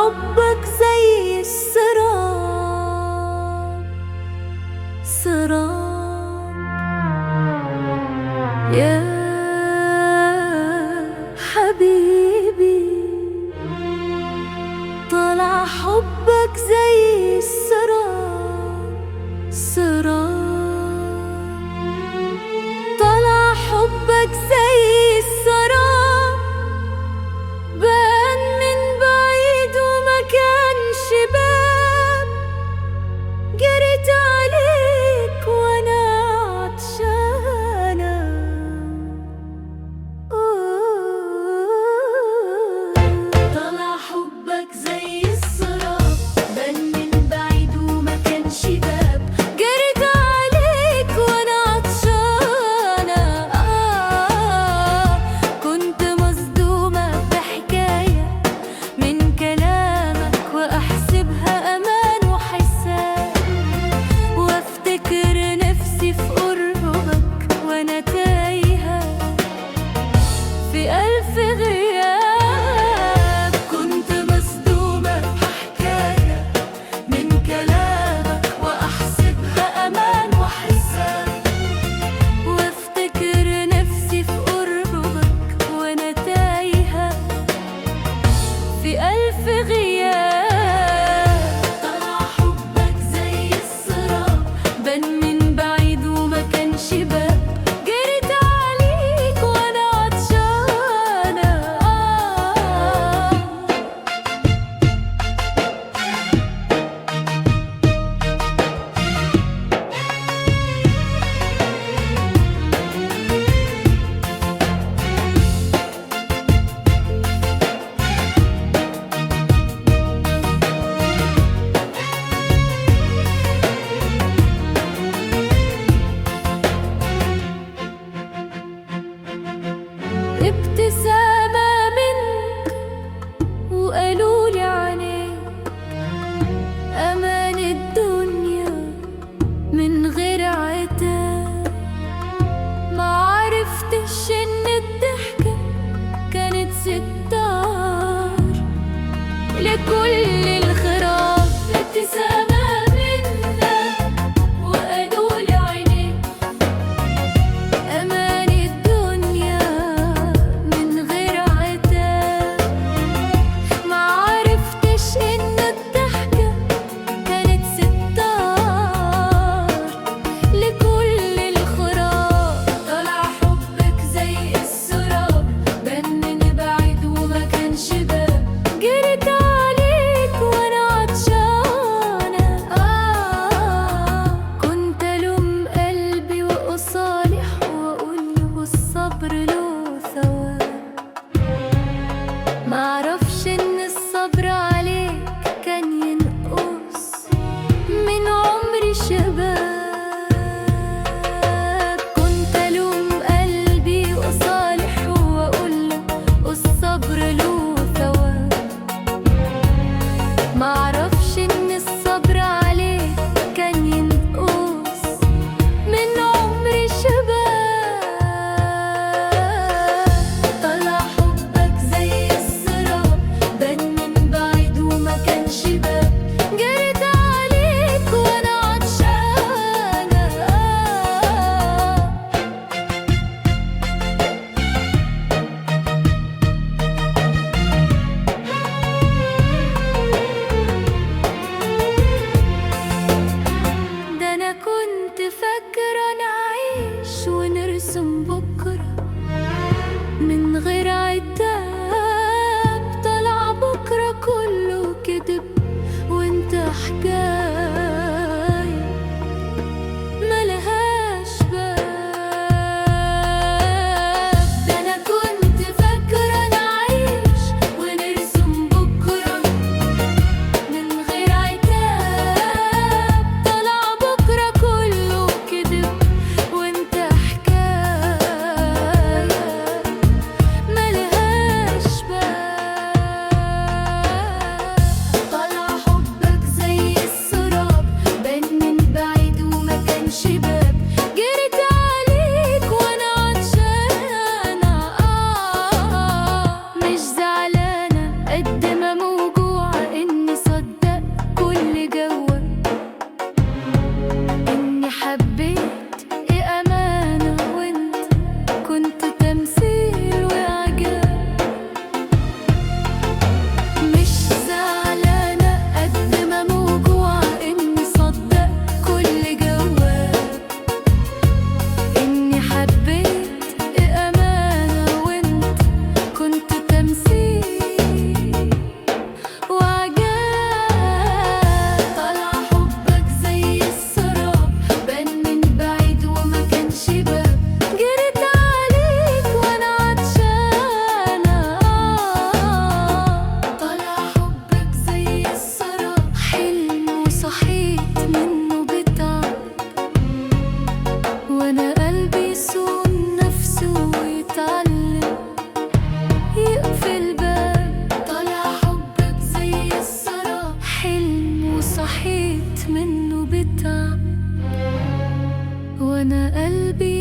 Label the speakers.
Speaker 1: حبك زي السراب، سراب يا حبيبي. طلع حبك زي السراب، سراب. طلع حبك زي السراب، بان من بعيد وما كانش باب. جريت عليك وانا عطشانة، طلع حبك زي السراب، بان من بعيد وما كانش باب. جريت عليك وانا عطشانة، كنت مصدومة بحكاية من كلامك، واحسبها امان وحساب. وافتكر نفسي في قربك وانا تايهة في ألف غياب. كنت مصدومة بحكاية من كلامك، واحسبها امان وحساب. وافتكر نفسي في قربك وانا تايهة في ألف غياب. طلع حبك زي السراب، بان من بعيد وما كانش باب. جريت عليك وانا عطشانة، ابتسامة منك وقالولي عينيك، أمان الدنيا من غير عتاب. معرفتش إن الضحكة كانت ستار لكل الخراب. ابتسامة منك وقالولي عينيك، أمان الدنيا من غير عتاب. معرفتش إن الضحكة كانت ستار لكل الخراب. طلع حبك زي السراب، بان من بعيد وما كانش باب. جريت عليك وانا عطشانة، كنت ألوم قلبي وأصالح وأقوله الصبر له ثواب. معرفش إن الصبر عليك كان ينقص من عمري شباب. كنت ألوم قلبي وأصالح وأقوله الصبر له ثواب. معرفش إن الصبر عليك كان ينقص من عمري شباب. طلع حبك زي السراب، بان من بعيد وما كانش باب. جريت عليك وانا عطشانة، ده أنا كنت فاكرة نعيش ونرسم بكرة من غير عتاب. طلع بكرة كله كدب وانت حكاية ملهاش باب. ده أنا كنت فاكرة نعيش ونرسم بكرة من غير عتاب. طلع بكرة كله كدب وانت حكاية صحيت منه بتعب، وانا قلبي